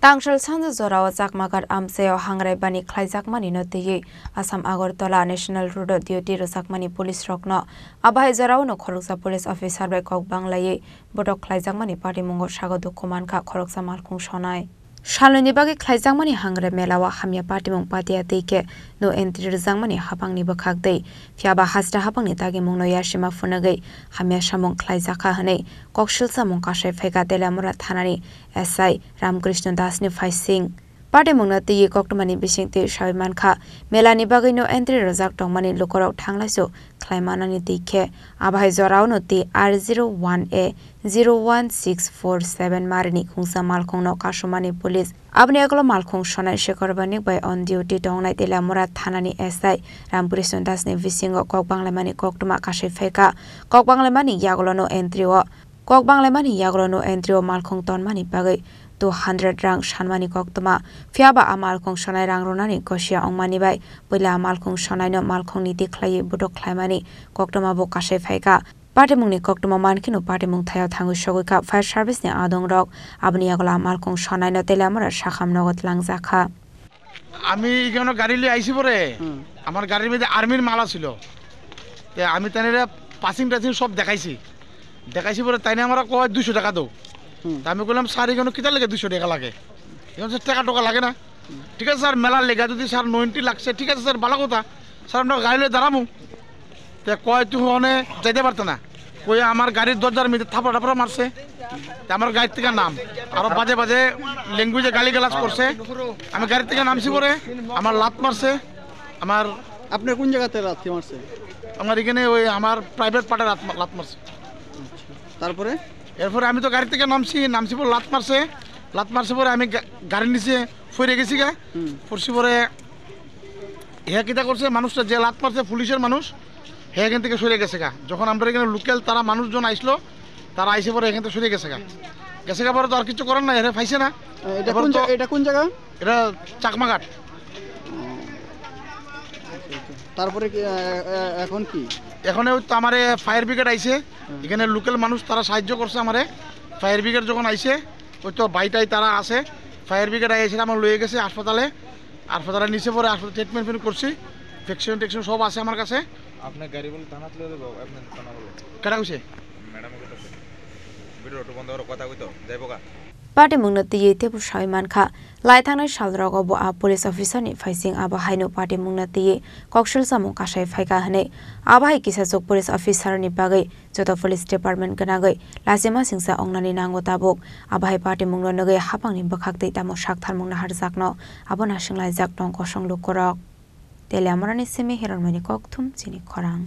Tangshal Sanza Zorawa Zakmagar Amseo Hangraibani Klaijakmani Notiyi Assam Agartala National Road Duty Rosakmani Police Rockno Abai Zorawno Khoroksa Police Officer by Kok Banglaye Bodok Klaijakmani Party Mungo Shagodo Komanka Khoroksa Malkung Shonai Shaloni bagi Klaijakmani Hangre Melawa Hamya Party Mung Patia Teke no entry Zangmani Hapangni Bakagde Fiaba Hasta Hapangni Tagi Mungno Yashima Funagay Hamya Shamong Klaijaka Hane Kokshilsa Mungkashe Fega Delamura Thanani SI Ramkrishna Dasni Fai Singh Party Mungna Ti Koktumani Bishingti Shavimanka Melani Bagino entry Razak Tongmani Lukorok Tanglaso Klaimanani Tike Abai Zorauno Ti R01A 01647 Marini Kungsa Malkongno Kashumani Police Abniaglo Malkong Shona Shekorbanik by on duty Dongnai Delamura Thanani SI Ramkrishna Dasni Visingo Kok Banglamani Koktuma Kashe Feka Kok Banglamani Yagolono entry Kok Banglamani Yagolono entry Malkong Tonmani Bagay 200 rang shanmani koktuma fiaba amal kong shonai rang ronani kosia ongmani bai boila amal kong shonai no malkong ni diklai budok khlaimani koktuma bo kashe phaika party mungni koktuma mankino party mung thaya thangu shogoika fire service ni adong rok abni agola amal kong shonai no telamara shakham nogot langjakha আমি এখানে গাড়ি লিয়ে আইছি পরে আমার গাড়ির মধ্যে আর্মির মালা ছিল তে আমি তাইনে পাসিং টাসিং সব দেখাইছি পরে তাইনে আমরা কয় 200 টাকা দাও আমি বললাম স্যার এখানে কিতা লাগে 200 টাকা লাগে এখন টাকা টাকা লাগে না ঠিক আছে স্যার মেলা লেগা যদি স্যার 90 লাগছে ঠিক আছে স্যার ভালো কথা স্যার আমরা গাড়ি লয়ে দাঁড়ামু তে কয় তুই ওখানে যাইতে পারত না কই আমার গাড়ির দরজার মধ্যে থাপড়া মারছে তে আমার গাড়ি থেকে নাম আর বাজে বাজে ল্যাঙ্গুয়েজে গালিগালাজ করছে আমি গাড়ি থেকে নামছি পরে আমার লাত মারছে আমার আপনি কোন জায়গাতে লাত মারছে আমার এখানে ওই আমার প্রাইভেট পার্টে লাত মারছে তারপরে এরপরে আমি তো গাড়ি থেকে নামছি পরে লাত মারছে পরে আমি গাড়ির নিচে ফিরে গেছি গা পড়ছি পরে হ্যাঁ কিতা করছে মানুষটা যে লাত মারছে পুলিশের মানুষ হ্যাঁ এখান থেকে সরে গেছে গা যখন আমরা এখানে লোকাল তারা মানুষজন আইসলো তারা আইসে পরে এখান থেকে সরে গেছে গা পরে তো আর কিছু করার না এরা পাইছে না এটা কোন জায়গা এটা চাকমাঘাট তারপরে এখন কি এখন তো আমার ফায়ার ব্রিগেড আইছে এখানে লোকাল মানুষ তারা সাহায্য করছে আমারে ফায়ার ব্রিগেড যখন আইছে ওই তো বাইটাই তারা আছে ফায়ার ব্রিগেড আইছে আমার লয়ে গেছে হাসপাতালে নিচে পরে হাসপাতালে ট্রিটমেন্ট করছি ভ্যাকসিন টেকশন সব আছে আমার কাছে আপনার গাড়ি বলে থানাত লয়ে দেব আপনি থানা বলে কেডা কইছে ম্যাডাম কইতাছে ভিডিও তো বন্ধ করো কথা কইতো যাইবো Party Mungnati Yete Bushaimanka, Laitana Shalrogo Boa Police Officer ni facing Abahaino Party Mungnati, Kokshul Samukasha Faikahane, Abai Kisasok Police Officer ni Bagay, Jota Police Department Ganagay, Lasima Singsa Ongnani Nangotabok, Abai Party Mungnagay Hapang in Bakakti Damo Shaktar Mungna Harzakno, Abonashing Lizak Don Koshong Lukorok. Teleamorani Semi Hiramani Koktum, Sini Korang.